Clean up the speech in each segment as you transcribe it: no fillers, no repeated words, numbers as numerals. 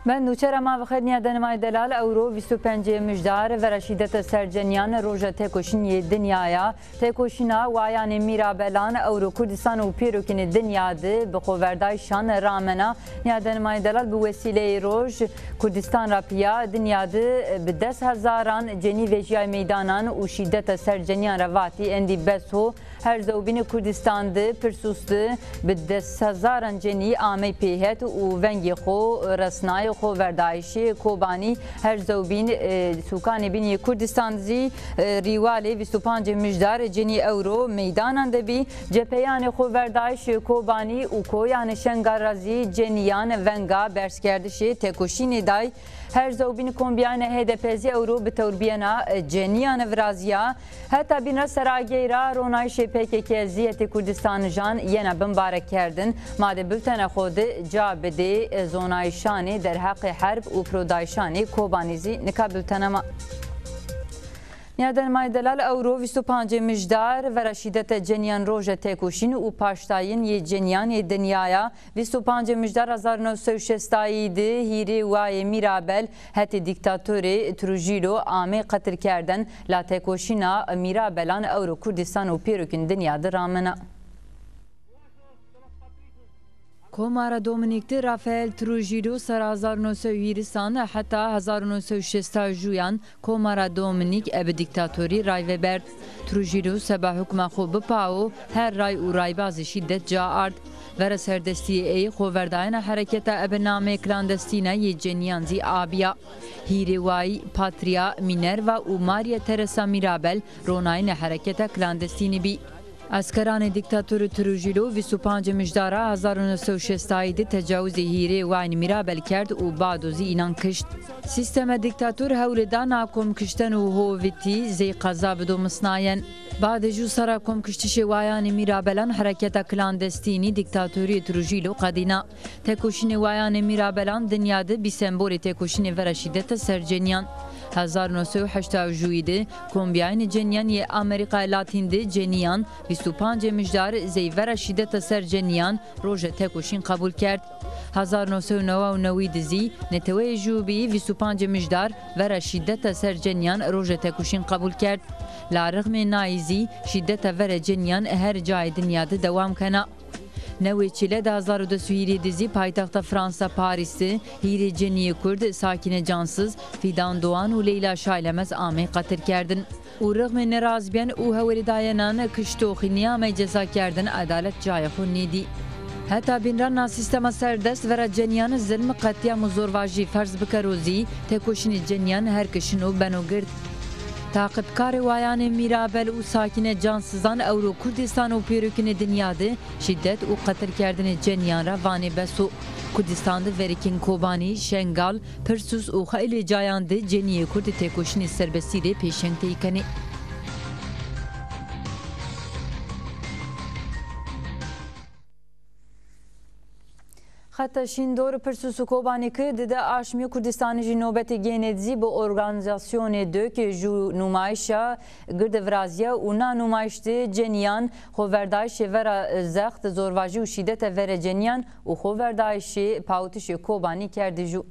من نوچر ما وخدنیا دنمای دلال اورو 25 مجدار و رشیدت سرجنیان روژه تکوشنی دنیایا تکوشنا وایان میرابلان اورو کردستان و پیروکن دنیا ده بخوردای شان رامنا نیا دنمای دلال به وسیله روژ کردستان را پیا دنیا ده به 10,000 جنی وجیای میدانان و شیدت سرجنیان رواتی اندی بسو هر زوبین کردستان ده پرسوسته به 10,000 جنی آمی پیهت و ونگی خو رسنای خو وردایشی کوبانی هر زوبین سوکان بینی کردستان زی ریوالی 25 مجدار جنی اورو میدانان دبی جپیان خو وردایش کوبانی و کویان شنگارازی جنیان ونگا برسکردشی تکوشینی دای هر زوبین کومبیان هدپزی اورو به توربینا جنیان ورازیا حتی بین سراغیرا رونایش PKK زیت کردستان جان ینا بمبارک کردن ماده بلتن خود جا بده زونایشانی در حق حرب و پرودایشانی کوبانیزی نکابلتن ما نیادن مای دلال اورو 25 مجدار و رشیدت جنیان روژه تکوشین و پاشتاین ی جنیان دنیایا 25 مجدار 1960 ده هیری وای میرابل هتی دیکتاتوری تروجیلو آمی قتل کردن لا تکوشینا میرابلان اورو کردستان و پیروکن دنیا درامنا کومارا دومینیک رافائل تروجیلو سر 1920 حتی 1960 جویان کومارا دومینیک اب دیکتاتوری رای وبرد تروجیلو سبا حکم خوب پاو هر رای و رای باز شدت جا ارد ور سردستی ای خورداین حرکت اب نام کلاندستینه ی جنیان زی آبیا هیروای پاتریا مینروا و ماریا ترسا میرابل روناین حرکت کلاندستینی بی اسکران دیکتاتور تروجیلو 25 مجدار 1960 تجاوز هیره واین میرابل کرد و بعدوزی اینان کشت. سیستم دیکتاتور هولدان ناکم کشتن و هوویتی زی قضا بدو مصناین. بعد جو سرا کم کشتش وایان میرابلان حرکت کلاندستینی دیکتاتوری تروجیلو قدینا. تکوشین وایان میرابلان دنیا ده بی سمبول تکوشین ورشیدت سرجنیان. 1987 کومبیاین جنیان ی آمریکا لاتین ده جنیان 25 مجدار زیور شدت سر جنیان روژه تکوشین قبول کرد. 1999 دزی نتوی جوبی 25 مجدار ور شدت سر جنیان روژه تکوشین قبول کرد. لارغم نایزی شدت ور جنیان هر جای دنیا ده دوام کنه. نوی چیله ده 2002 دیزی پایتخت فرانسا پاریس'te هیری جنی کرد ساکن جانسız فیدان دوان و لیلا شایلمز آمی قتل کردن. او رغم نرازبین او هوری داینان کشتوخی نیامه جزا کردن عدالت جای خون نیدی. حتی بینران سیستم سردست ورا جنیان ظلم قطعی مزورواجی فرض بکروزی تکوشین جنیان هر کشنو بنو گرد. تاقبکار وایان میرابل و ساکن جانسزان اورو کردستان و پیروکن دنیا ده شدت و قتل کردن جنیان را وانی بسو کردستان ده وریکین کوبانی شنگال پرسوس و خیلی جایان ده جنیه کرد تکوشنی سربستی ده پیشنگ تیکنی حتی شیندور پرسوس کوبانی که دیده آشمی کردستان جی نوبت گیندزی با ارگانیزاسیون دو که جو نمایشا گرد ورازیا و نا نمایشت جنیان خوردایش ور زخت زورواجی و شیدت ور جنیان و خوردایش پاوتش کوبانی کرده جو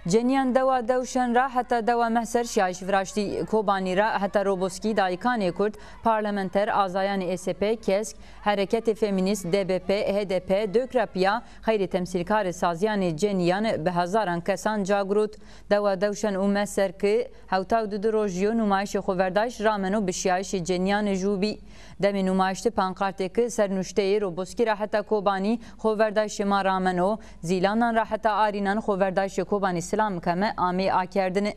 جنیان دوا دوشن را حتی دوا محسر شایش فراشتی کوبانی را حتی روبوسکی دایکانی کرد پارلمنتر آزایان اسپ کسک حرکت فمینیست DBP HDP دکرپیا خیر تمثیلکار سازیان جنیان به هزاران کسان جاگروت دوا دوشن او محسر که هوتاو دو روژیو نمایش خوردایش رامنو به شایش جنیان جوبی دمی نمایشت پانکارتی که سرنوشته روبوسکی را حتی کوبانی خوردایش ما رامنو زیلانان را حتی آرینان خوردایش کوبانی سلام کمه آمی آکردنه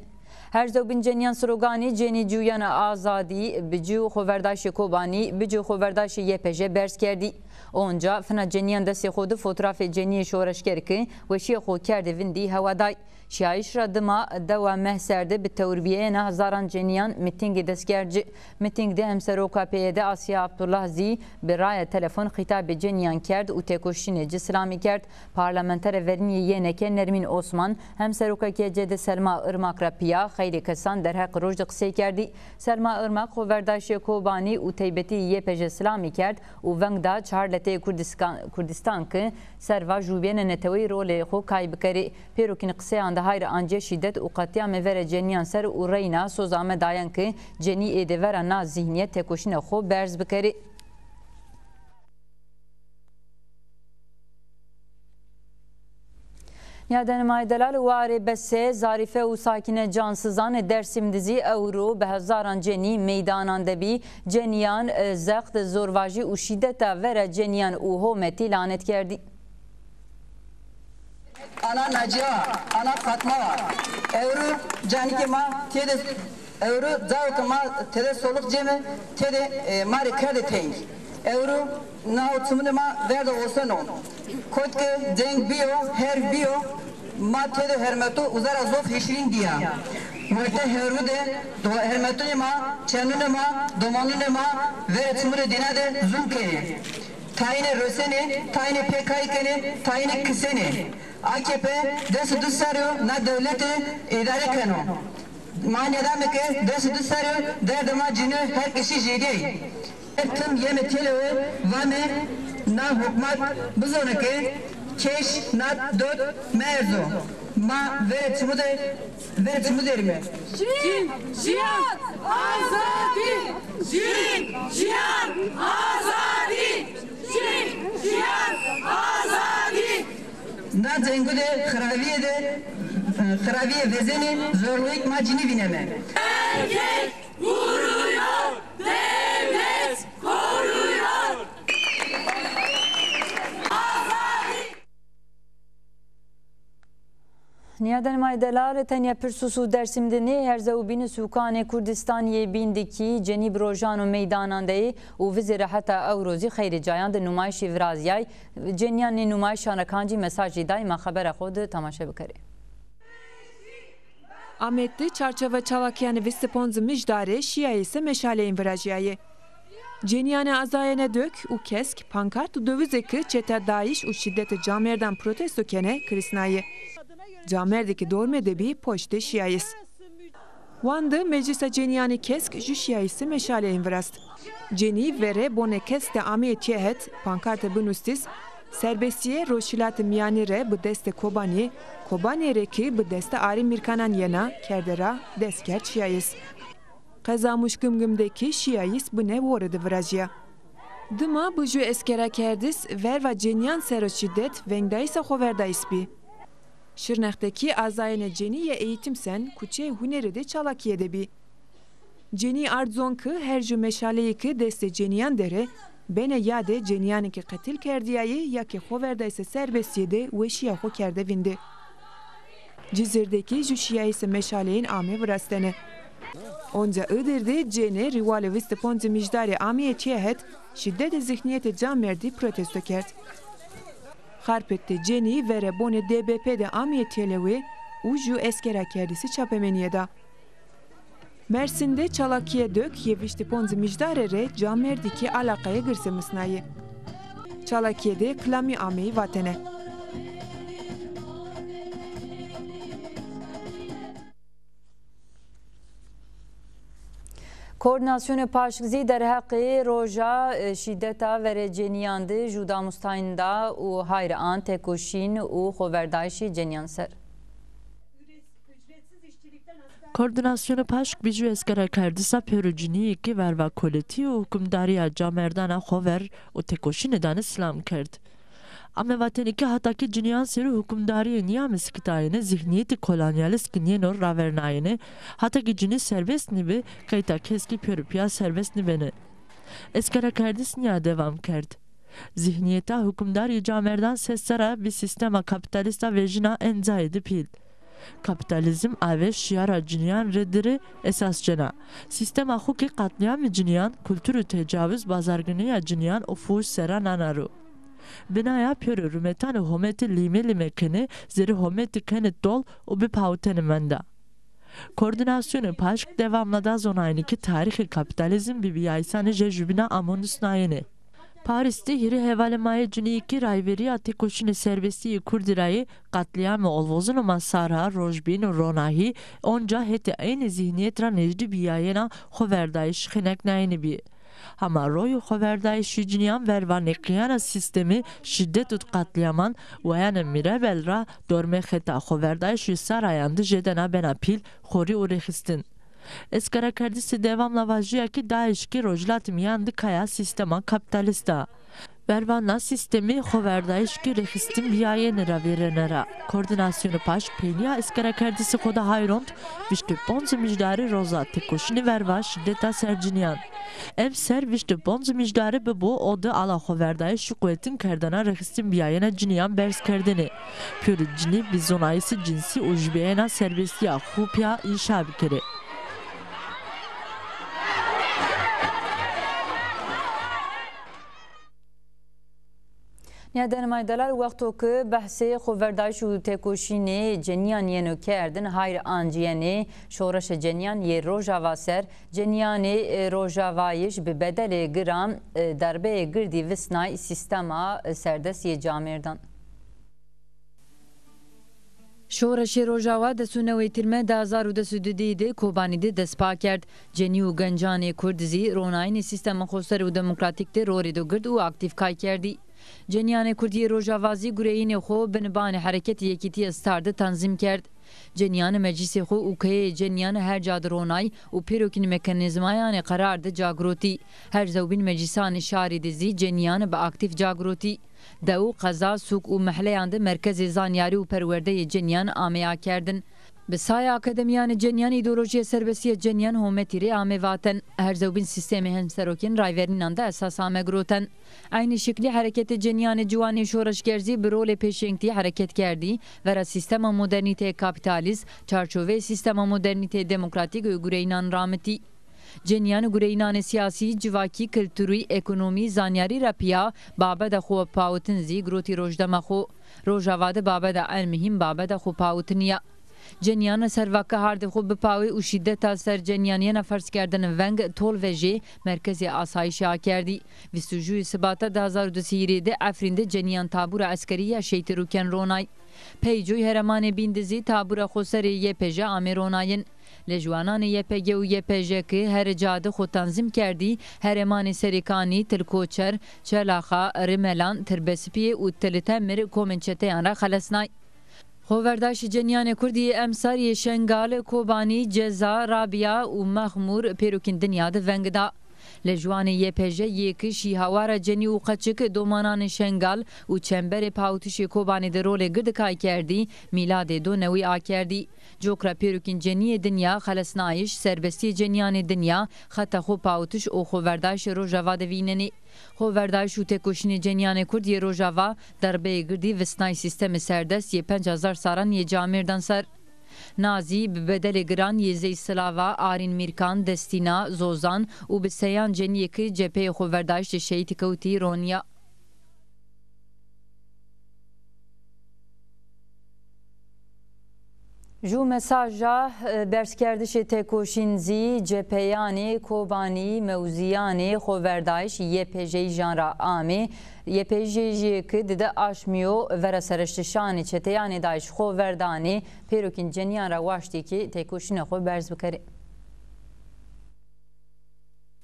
هر زوبین جنیان سروگانی جنی جویان آزادی بجو خوردایش کوبانی بجو خوردایش یپجه برس کردی اونجا فنا جنیان دستی خود فوتوراف جنی شورشگر که وشی خود کرده وندی هوادای شایش را دما دوا محسرده به توربیه نه هزاران جنیان میتینگ دستگرج میتینگ ده همسروکا پیده آسیا عبدالله زی به رای تلفن خطاب جنیان کرد و تکوشین جسلامی کرد پارلمنتر ورنی ینکه نرمین عثمان همسروکا که جد سلما ارماک را پیا خیلی کسان در حق روز قصه کردی سلما ارماک خوردایش کوبانی و تیبتی یه پج سلامی کرد و ونگ دا 4 buhar lete Kurdistan ki serva jubiyene netewî rolê xwe kay bikerî pêrokên qseyan de hayra anje şîdet û qetiyamê vere ceniyan ser û reyna soza me dayan ki cenî êdî vera na zihniyet têkoşîna xwe berz bikerî. Yadenimay delal warê besê Zarife û sakîne cansizan Dersim dizî ewro bi hezaran cenî meydanan de bî ceniyan zext zorvajî û şîdeta vere ceniyan û hometî lanet kerdî. Ana Naciya, ana Fatma var. Ewro canike ma tede ewro zavk ma tede soluk cemi tede mari kerde tey. Ewro na otumune ma verde olsano. Kotke deng bio her bio ma tede hermeto uzara zof hişrin diya. Verte herude do hermeto ma çenune ma domanune ma ve tumure dinade zulke. Tayine röseni, tayine PKK'ni, tayine kıseni. AKP desi düsarıyor na devleti idare kano. Manyada meke desi düsarıyor derdema cini her kişi jedi. Tüm yeme televi vame na hukmat buzonake keş na dot merzo. Ma ve çumuderime. Jin, cihan, azadi! Jin, cihan, azadi! Jin, cihan, azadi! Na cengude xraviye vezeni zorluk macini vineme. Erkek vuruyor, devlet koruyor. Niyadenimay delal tenya pirsusu Dersim'de her zevbini sukanê Kurdistaniyê bîndikî cenîb rojan û meydanan de û vizêre heta ew rozî xeyrê cayan di nûmayişê viraziyay ceniyanê nûmayişan re kancî mesajê day ma xebera xwe di temaşe bikerê. Amedli çarçava çalakyanı Vistiponz Mijdarê şiya ise meşaleyên virajiyayê. Ceniyane azayene dök û kesk pankart û dövizekî çeta Daeş û şiddete camerdan protesto kene Krisnayê. Camerdeki dorme de bir poşte şiyayis. Wandı meclisa ceniyani kesk jü şiyayisi meşaleyên virast. Ceni vere bone keste amiyê çehet pankarte binustis serbestiye roşilat miyani re bi deste Kobaniyê, Kobaniyê re ki bi deste Arî Mirkanan yena kerdera destker şiyayis. Qezamuş gımgımdeki şiyayis bi ne voredi virajiya. Dıma bi jü eskera kerdis verva ceniyan sero şiddet vengdayisa xoverdayis bi. Şırnak'taki azayene Ceniye eğitimsen kuçe hunerede Çalakiye'de bi. Ceni ardzonku her jü meşaleyiki deste ceniyan dere bene yade ceniyaniki katil kerdiyayı ya ki xoverdaysa serbestiyede ve şiya xo kerde vindi. Cizirdeki jü şiya ise meşaleyin ame vrastene. Onca Iğdır'da cene rivale Vistiponzi Mijdarê amiye çehet şiddet zihniyete camerdi protesto kerd. Harpette Ceni vere bone DBP'de amiye televi uju eskera kerdisi çapemeniyeda. Mersin'de Çalakiye dök yevişti Ponzi Mijdarê re camerdiki alakaya gırse mısnayı. Çalakiye'de klami ameyi vatene. Koordinasyonu paşgizî derheqê roja şîdeta vere ceniyan de juda mustayînda û hayra an tekoşîn û xweverdayişê ceniyan ser. Koordinasyonu paşk bijû eskera kerdisa pêrûciniyekî verva koletî û hukûmdariya camerdana xwever û tekoşînê dan islam kerd. Amevatenîkî hatakî ciniyan serî hukûmdariyê niya miskitayîne zihniyetî kolonyalîst kiniyeno ravernayîne hatakî cinî serbest nîbê kayta keskî pêrûpiya serbest nîbene. Eskera kerdis niya devam kerd. Zihniyeta hukûmdarî camerdan sessera bir sistema kapitalîsta vejina enzayê dipîl. Kapitalizm ave şiyara ciniyan rediri esas cena. Sistema xukî qatliamê ciniyan, kultûr û tecavüz bazarginiya ciniyan û fuş sera nanaru. Binaya pêrû rûmetanê hometê lîme kene zerî hometê kene dol û bipawtene menda. Koordinasyonu paşk devamlada zonayînekî tarîxê kapitalizm bibiyayîsanê je jûbîna amonûsnayêne. Paris'te hiri hevalemayê ciniyekî rayveriya têkoşînê serbestiyê Kurdî rayê qatliamê olvozûn û masara rojbîn û ronahî onca hete aynı zihniyet ra necdî biyayêna xweverdayîş xênek nayêne bî. Hama royu xoverdayişi ciniyan vervanekiyana sistemi şiddet ut katliaman ve yani mirebel ra dorme xeta xoverdayişi sarayandı jedena benapil xori u rexistin. Eskara kerdisi devamla vajiya ki Daesh ki rojlat miyan kaya sistema kapitalista. Vervanla sistemi xoverdayış ki rexistin biyayenera verenera. Koordinasyonu paş peyniya eskara kerdisi koda hayront viştü bonzu mijdari roza tekoşini verva şiddeta serciniyan. Em ser viştü bonzu mijdari bu odu ala xoverdayış şu kuvvetin kerdana rexistin biyayena ciniyan bers kerdeni. Pürü cini bizonayisi cinsi ujbiyena serbestiya xupya inşa bikeri. دنمای دلال وقتو که بحث خوردایش و تکوشین جنیان ینو کردن هایر آنجیانی شورش جنیان ی روژاوا سر جنیان روژاوایش به بدل گرام دربه گردی وسنای سیستما سردسی جامردان. شورش روژاوا دسونوی ترمه 2022 کوبانیده دسپا کرد. جنی و گنجان کردزی روناین سیستم خسر و دموکراتیک ده روری دو گرد و اکتیف کای کردی. جنیان کردی روژاوازی گرهین خو بنبان حرکت یکیتی استارده تنظیم کرد. جنیان مجلس خو اوکی جنیان هر جاد رونای و پیروکین مکانیزمایان قرار ده جاگروتی. هر زوبین مجلسان شاری دزی جنیان با اکتیف جاگروتی. دو قضا سوق و محلیان ده مرکز زانیاری و پرورده جنیان آمیا کردن. بسای اکادمیان جنیان ایدولوژی سربسی جنیان همتیری آمه واتن. هر زوبین سیستم هم سروکین رایورینان ده اساس آمه گروتن. aynı şekli hareket cenyan civani şoraş gerzi bir rol peşengti hareket kerdi ve sistema modernite kapitalist çarçove sistema modernite demokratik gureynan rameti cenyan gureynan siyasi civaki kültürü ekonomi zanyari rapiya babada xo pautin zi groti rojdama xo rojavade babada el mühim babada xo pautniya جنیان سروکه هارد خوب بپاوی و شدت سر جنیانیان فرض کردن ونگ تول وجه مرکز آسایش کردی. 22 سبات 2023 افرین جنیان تابور عسکری شیط روکن رونای. پیجوی هرمان بیندزی تابور خسر YPJ آمروناین. لجوانان YPG و YPJ که هر جاده خود تنظیم کردی هرمان سریکانی تلکوچر چلاخا رملان تربسپی و تلتمر کومنچته آن را خلصنای. خوردایش جنیان کردی امساری شنگال کوبانی جزا رابیا و مخمور پیروکین دنیا ده ونگدا لجوان YPJ یک شیهوار جنی و قچک دومانان شنگال و چنبر پاوتش کوبانی ده رول گردکای کردی میلاد دو نوی آ کردی جوکرا پیروکین جنی دنیا خلصنایش سربستی جنیان دنیا خطا خو پاوتش او خوردایش روژاوا ده ویننی خوردایش و تکوشین جنیان کردی روژاوا دربه گردی وسنای سیستم سردست 5000 ساران ی جامردان سر نازی به بدل گران یزی سلاوا آرین میرکان دستینا زوزان و به سیان جنیه که جپه خوردایش شهید کوتی رونیا جو مساجا برسکردش تکوشین زی جپیانی کوبانی موزیانی خوردایش YPJ جانرا آمی YPJ که دده آشمیو ور سرشتشانی چتیانی دایش خوردانی پیروکین جنیان را واشتی که تکوشین خو برز بکره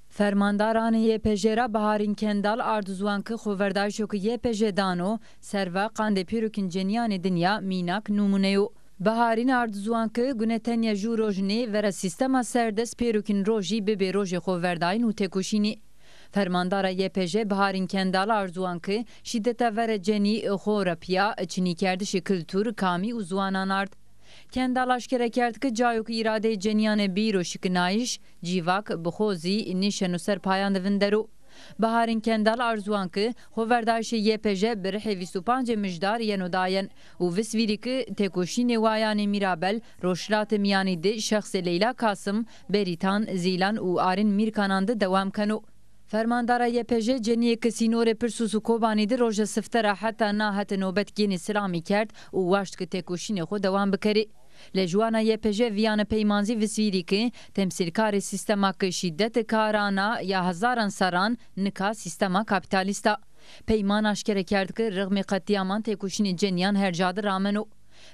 فرمانداران YPJ را بهارین کندال اردوزوان که خوردایشو که YPJ دانو سروا قاند پیروکین جنیان دنیا میناک نمونهو بهارین اردوزوان که گونتنیا جو روجنی ور سیستما سردست پیروکین روجی به روج خورداین و تکوشینی فرماندار YPJ بهارین کندال اردوزوان که شدت ور جنی خورپیا چنی کردش کلتور کامی و زوانان ارد کندال اشکره کرد که جایوک اراده جنیان بیرو شکنایش جیواک بخوزی نیشن و سر پایان دوندرو بهارین کندال ارزوان که خوردایش YPJ برحی 25 مجدار ینو داین و وسویری که تکوشین وایان میرابل روشلات میانی ده شخص لیلا قاسم بریتان زیلان و آرین میرکانانده دوام کنو فرماندار YPJ جنیه که سینور پرسوس و کوبانی ده روژ سفتره حتی ناهت نوبت گین سلامی کرد و واشت که تکوشین خود دوام بکری لجوانا YPJ ویان پیمانزی وسیری که تمثیلکار سیستما که شدت کارانا یا هزاران سران نکا سیستما کپیتالیستا پیمان اشکره کرد که رغم قطیامان تکوشین جنیان هر جاده رامنو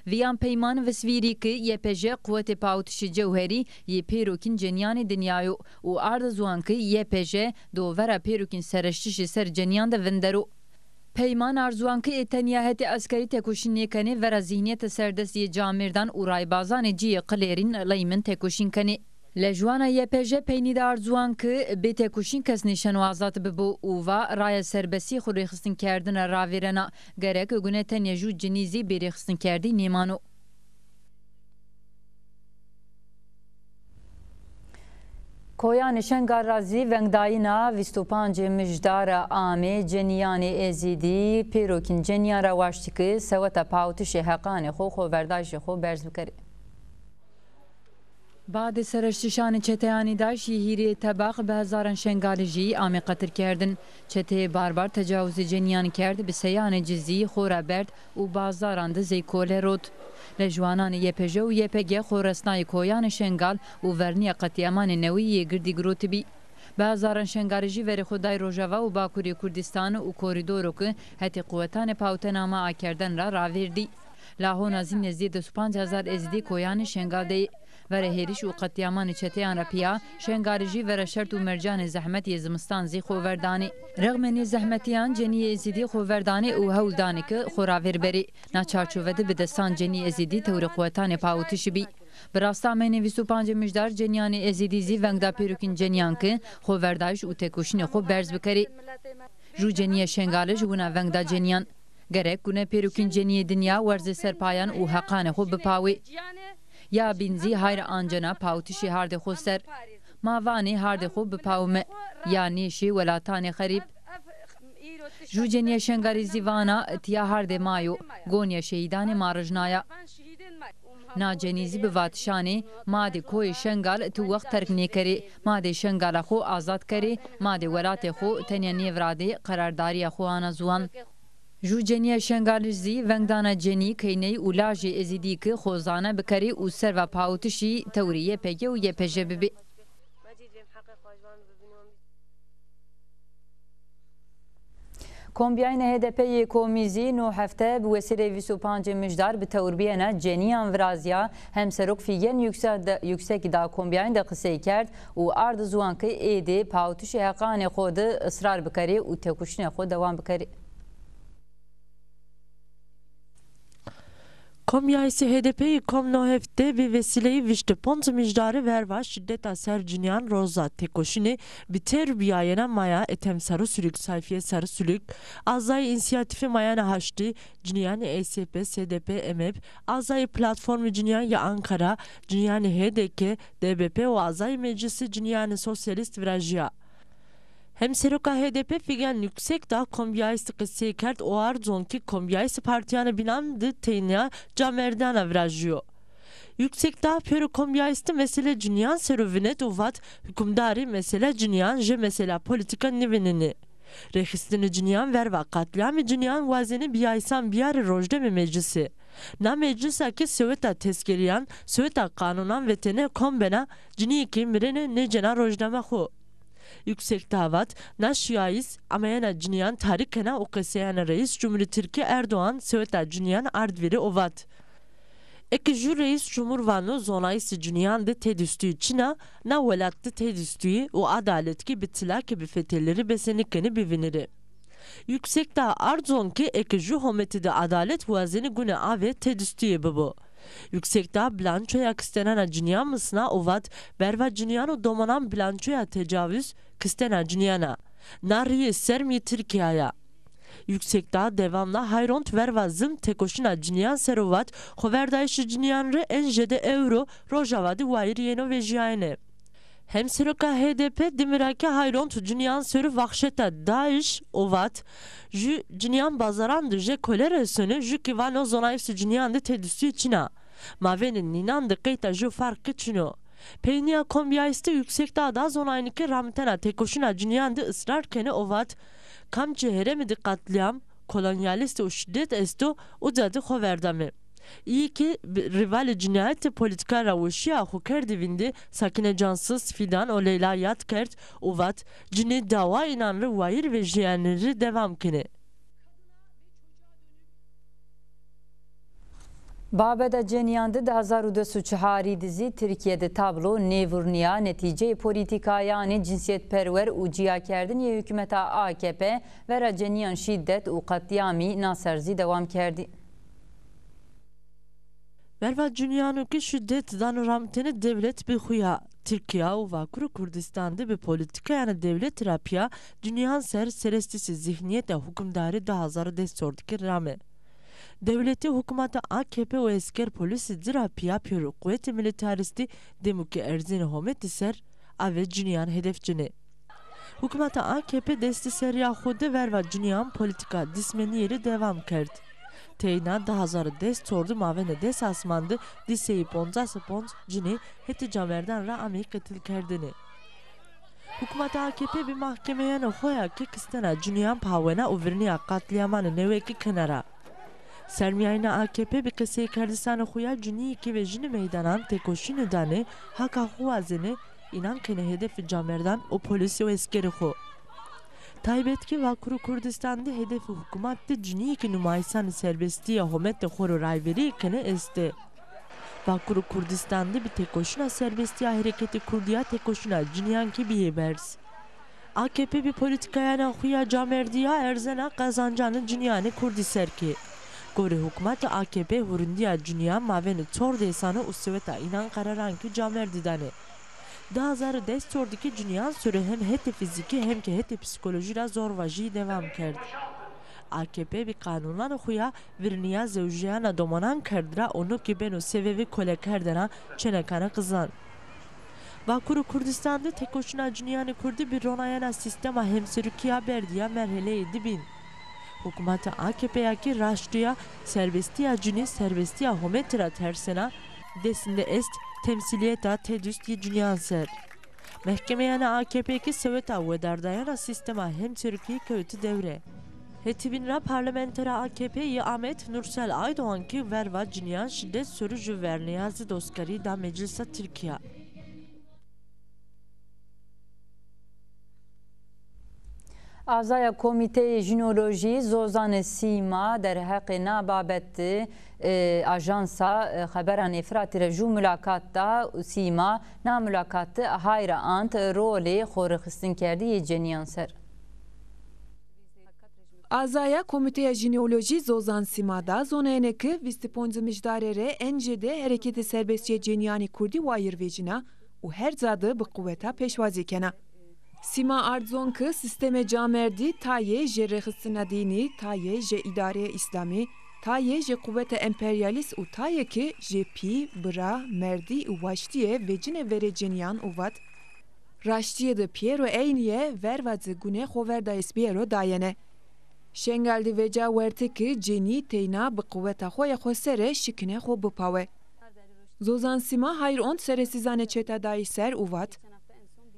Viyan peyman ve svîrî ki YPJ Kuvvetê Pawtişê Cewherî yê pêrokên cenyanê dinyayê û arzuan ki YPJ dovera pêrokên seriştî ji ser cenyan de vindero. Peyman arzuan ki tenyahetê askerî tekoşînê kenê vera zihniyeta serdestiyê Camêrdan û raybazanê ciyê qilêrîn ley min tekoşîn kenê. Li jwana YPJ peynî de arzuan ki bê tekoşîn kes nîşan û azad bibo û va raya serbestî xwe rêxistinkeردina ravêrena gerek gune tenê jû cinîzî bê rêxistinkeردî nêmano. Koya Nişengar Razî vengdayîna 25 mijdara Amê Cenyanê Êzîdî pêrokên cenyan re waştî ki seweta pawtişê heqanê xwe xweberda jî xwe berz bikare. Badê seriştîşanê çeteyanî daş yê hîriyê tebaq bi hezaran şengalê jî Amê qetil kerdin. Çeteyê barbar tecawuzê cenyanî kerd bi seyanê cizî, xora berd û bazaran de zêkolê rot. Li jwananê YPJ û YPG xweresnayê koyanê şengal û verniya qetiyamanê newî yê girdî girotibî. Bi hezaran şengalê jî verê Xwedayê Rojava û Bakurê Kurdistanê û korîdoreke hetê quwetanê pawtenama akerden re ravêrdî. Lahona zî nêzî 25,000 Êzîdî koyanê şengal deyê. Vere hêrîş û qetiyamanê çeteyan re piya, şengalê jî vere şert û mercanê zehmetiyê zimistan zî xweverdanê. Rexmenê zehmetiyan ceniyê Êzîdî xweverdanê û hewldanê ki xwe ravêrberê. Naçarçovede bi destan cenî Êzîdî tewrê quwetanê pawtişî bî. Bi rasta amênê 25 mijdar cenyanê Êzîdî zî vengda pêrokên cenyan ki xweverdayîş û tekoşînê xwe berz bikerê. Jû ceniyê şengalê ji wina vengda cenyan. Gerek gune pêrokên ceniyê dinya werzê serpayan û heqanê xwe bipawê. Ya bînzî hayra ancena pawtişê hardê xwe ser. Mavanê hardê xwe bipawme. Ya nêşê welatanê xerîb. Jû ceniyê şengalê zîvana tiya hardê mayo. Gonya şehîdanê marijnaya. Na cenîzî bi vatişanê madê koyê şengal tu wext terk nêkerê. Madê şengala xwe azad kerê. Madê welatê xwe tenê nêvradê qerardariya xwe ana ziwan. Jû ceniyê şengalê zî vengdana cenî keyneyî û lajê Êzîdî ki xwezane bikerê û serva pawtişî tewrî YPG û YPJ bibe. Kombiyayên HDP'yê Komîzî no hefte bi wesîlê 25 mijdar bi tewrbiyena ceniyan viraziya hemserok Figen Yüksekî da kombiyayên de qiseyê kerd û ardizuan ki êdî pawtişê heqanê xwe de israr bikerê û tekoşînê xwe dewam bikerê. Komyayisi HDP'yi komno hefte bir vesileyi vişte pont mijdarı verva şiddeta serciniyan roza tekoşini biter biyayena maya etem sarı sülük sayfiye sarı sülük azay inisiyatifi mayana haşti ciniyani ESP, SDP, MHP azay platformu ciniyan ya Ankara ciniyani HDK, DBP o azay meclisi ciniyani sosyalist virajya. Hem Seroka HDP Figen Yüksekdağ kombiyayisi kısayı kert o arzon ki kombiyayisi partiyanı bilandı teyniya Camerdana virajyo. Yüksekdağ pörü kombiyayisi mesele ciniyan serüvine duvat hükümdari mesele ciniyan je mesela politika nivenini. Rehistini ciniyan verva katliamı ciniyan vazeni biyaysan biyarı rojde mi meclisi. Na meclisa ki Söğüt'a tezkeriyan, Söğüt'a kanunan ve tene kombena ciniyiki mirene necena rojdama hu. Yüksek davat naşiyayis amayana ciniyan tarikena okaseyana reis Cumhuriyet Türkiye Erdoğan Söğüt'a ciniyan ardveri ovat. Ekijü reis Cumhurvanu zonayisi ciniyan de tedüstüyü Çina na velattı tedüstüyü o adalet ki bitila ki bifetelleri besenikeni biviniri. Yüksek dağ arzon ki ekijü hometi de adalet vazeni güne ave tedüstüyü bu. Yüksekdağ bilançoya kıstenen ciniyan mısına ovat berva ciniyanu domanan bilançoya tecavüz kıstenen ciniyana. Nariye sermi Türkiye'ye. Yüksekdağ devamla hayront verva zım tekoşina ciniyan serovat hoverdayışı ciniyanrı enjede euro rojavadi vayir yeno ve jiyayne. Hem Seroka HDP demirake hayront ciniyan sörü vakşeta Daesh ovat jü ciniyan bazarandı je kolera sönü jü kivano zonayısı ciniyan de tedüsü Çina. Mavenin ninan de kayta jü farkı Çino. Peyniya kombiyayiste Yüksekdağ'da zonayniki ramtena tekoşuna ciniyan de ısrar kene ovat kam cehere mi katliam kolonyalist o şiddet esto uzadı hoverdami. İyi ki rivali cinayeti politika ravuşiya huker divindi sakine cansız fidan o Leyla Yatkert uvat cini dava inanrı vayir ve jiyanları devam kine. Babeda Cenyan'da 2024 dizi Türkiye'de tablo nevurniya netice politika yani cinsiyetperver u ciyakerdin ye hükümeta AKP ve Cenyan şiddet u katliami naserzi devam kerdi. Verva Cünyan'ı şiddet dan ramteni devlet bir huya. Türkiye u Vakuru Kurdistan'da bir politika yani devlet terapiya dünyanın serestisi zihniyete hükümdarı da hazarı destordaki rame. Devleti hükümeti AKP ve esker polisi terapiya pürü kuvveti militaristi demuki erzini hometi ser ave dünyanın hedefcini. Hükümeti AKP desti seriya xude verva dünyanın politika dismeni yeri devam kerdi. Teyna da hazarı dest sordu mavene des asmandı diseyi ponza spons cini heti camerden ra amik etil kerdini. Hükümet AKP bir mahkemeye ne hoya ki kistena dünyanın pavena uvirniya katliamanı neveki kenara. Sermiyayna AKP bir kıseyi kerdisanı huya cüni iki ve jini meydanan tekoşini dani haka huazini inan kene hedefi camerden o polisi o eskeri hu. Taybetki Vakuru Kurdistan'da hedefi hükümatte cüni iki numaysan serbestiye homette horu rayveri kene este. Vakuru Kurdistan'da bir tekoşuna serbestiye hareketi kurdiya tekoşuna cüniyan ki bir ebers. AKP bir politikaya huya camerdiya erzena kazancanı cünyanı kurdi serki. Gore hükümeti AKP hurundiya cünya maveni çor desanı usveta inan kararan ki camerdi dani. Daha zarı destordaki cünyan süre hem heti fiziki hem ki heti psikolojira zor vajî devam kerdi. AKP bir kanunlan huya virniya zevjiyana domanan kerdira onu ki benu sebebi kole kerdena çenekana kızan. Vakuru Kurdistan'da tek hoşuna cünyanı kurdi bir ronayana sistema hemsirükiya berdiya merhele dibin. Hükümeti AKP'yaki raştıya serbestiya cüni serbestiya hometira tersena desinde est temsiliyeta tedüst ye cünyan ser. Mehkemeyana AKP'ki seveta ve dardayana sistema hem Türkiye kötü devre. Hetibinra parlamentera AKP'yi Ahmet Nursel Aydoğan ki verva cünyan şiddet sürücü verniyazi doskari da meclisa Türkiye. Azaya Komite Jinoloji Zozan Sima der Heqina babet ajansa haberan ifrat reju mülakatta Sima na mülakattı hayra ant roli xorixistin kerdi Cenyan ser. Azaya Komiteya Jineoloji Zozan Sima'da zoneneki vistiponzu mijdarere encede hareketi serbestiye Cenyani Kurdi vayır vecina u her zadı bu kuvveta peşvazi kena. Sima ardzon ki sisteme camerdi taye je rexistina dini, taye je idare İslami, taye je kuvvete emperyalist u taye ki je pi, bra, merdi u vaştiye vecine vere Cenyan uvat. Raştiye de Piero eyniye vervazı gune hoverda espiero dayene. Şengaldi veca verte ki ceni teyna bu kuvveta xoya xosere şikine xo bupave. Zozan Sima hayır on seresizane çeta dayi ser uvat.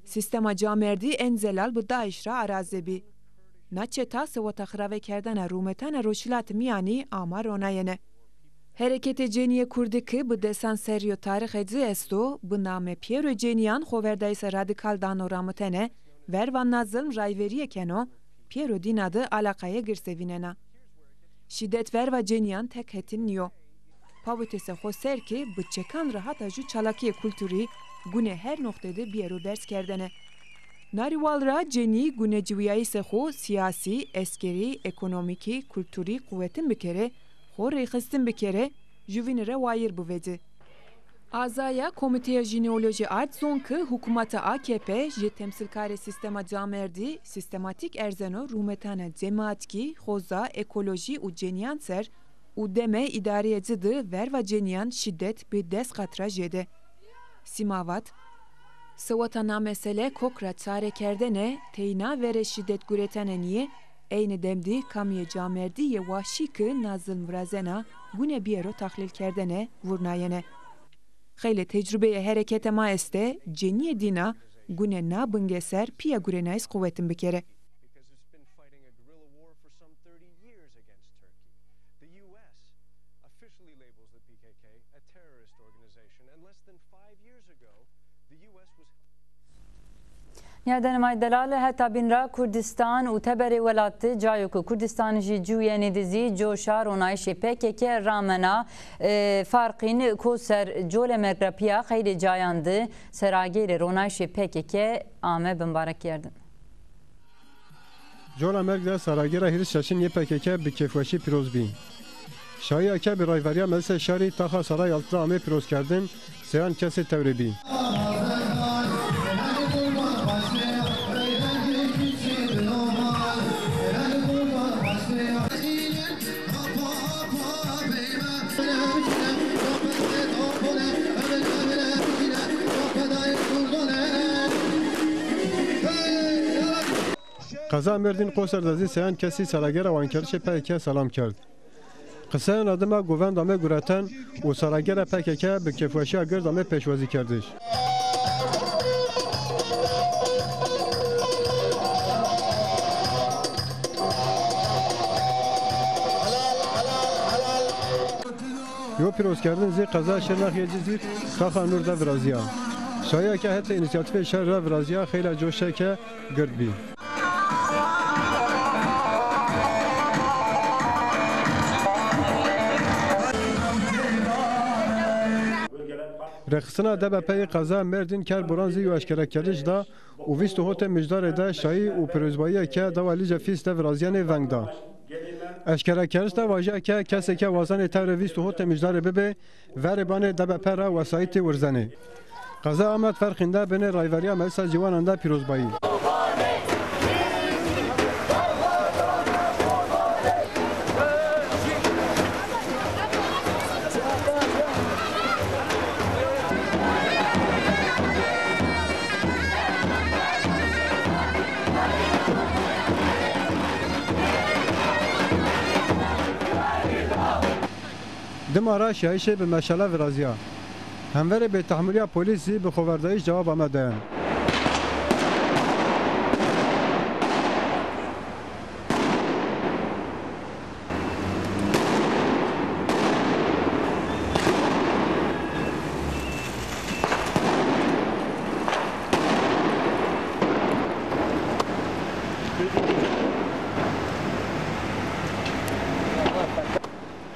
Sistema camerdi enzelal bu daişra arazebi. Naçeta sevota xrave kerdana rumetana roşilat miyani ama ronayene. Harekete ceniye kurdi ki bu desan seryo tarih edzi esto, bu name Piero Cenyan xoverdaysa radikal dano ramutene, vervan nazılm rayveriye keno, Piero dinadı alakaya girsevinena. Şiddet verva Cenyan tek hetin niyo. Pavutese xoser ki bu çekan rahat aju çalakiye kulturi, gune her noktada bir ders kerdene. Narivalra ceni gune civiyayı seho siyasi, eskeri, ekonomiki, kulturi kuvvetin bir kere, xo reyxistin bir kere, juvinire vayır bu vedi. Azaya Komiteya Jineoloji Artzon ki hükümeti AKP je temsilkare sistema camerdi, sistematik erzeno rumetane cemaatki, xoza, ekoloji u cenyan ser, u deme idariyecidir verva cenyan şiddet bir des katra jede. Simavat, sıvatana mesele kokra çare kerdene, teyna vere şiddet güretene niye, eyni demdi kamiye camerdi ye vahşi ki nazıl mrazena, gune biyero tahlil kerdene, vurnayene. Xeyle tecrübeye harekete maeste, ceniye dina, gune na bıngeser piya gurenayız kuvvetin bir kere. دنمای دلال هتا بین را کردستان و تبری ولات جایو که کردستان جی جوی ندزی جوشا رونایش پک که رامنا فرقین کو سر جول مرگرپیا خیلی جایانده سراغیر رونایش پک که آمه بمبارک کردن. جول مرگ در سراغیر هیرس ششین یه پک که به کفوشی پیروز بین. شایی که به رایوریا مثل شاری تاخا سرای الترا آمه پیروز کردن سیان کسی توری بین. قضا مردین قصر دزی سیان کسی سراغیر وانکرش پکه سلام کرد. قصه آدم گووند آمه گراتن و سراغیر پکه به کفوشی گرد آمه پیشوازی کردش. یو پیروز کردن زی قضا شرناخ یجزی کاخا نور دا ورازیا. شاید که حتی اینیشیاتیف شهر را ورازیا خیلی جوشه که گرد بی. رخصنا دبا پی قضا مردین کر برانزی و اشکره کردش دا و ویست هوت مجدار دا شایی و پیروزبایی که دوالی جفیست ورازیان ونگ دا. اشکره کردش دا واجه که کسی که وازن تور ویست هوت مجدار ببه وربان دبا پر وسایت ورزنه. قضا آمد فرقنده بین رایوریا ملسا جوانان دا پیروزبایی. دمارا شایش به مشعله ورازیا همواره به تحملیه پلیسی به خوردایش جواب آمدن.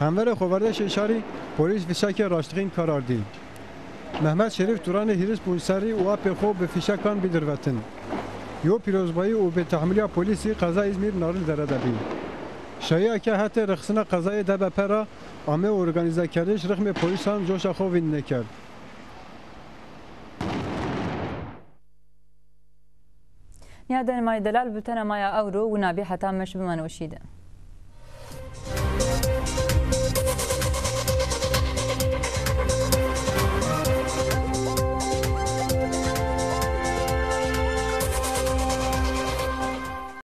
همواره خوردایش شاری پلیس فشاک راشتقین قرار دید. محمد شریف دوران هیرس بونسری و آپ خوب به فشاکان بیدروتن. یو پیروزبایی و به تحملیه پلیسی قضا ازمیر نارل درده بید. شایعه که حتی رخصنا قضای دبا پرا آمه و ارگانیزه کردش رقم پلیسان جوش خوب نکرد. دنمای دلال بتنمای اورو و نابی حتی مش بمنوشیده.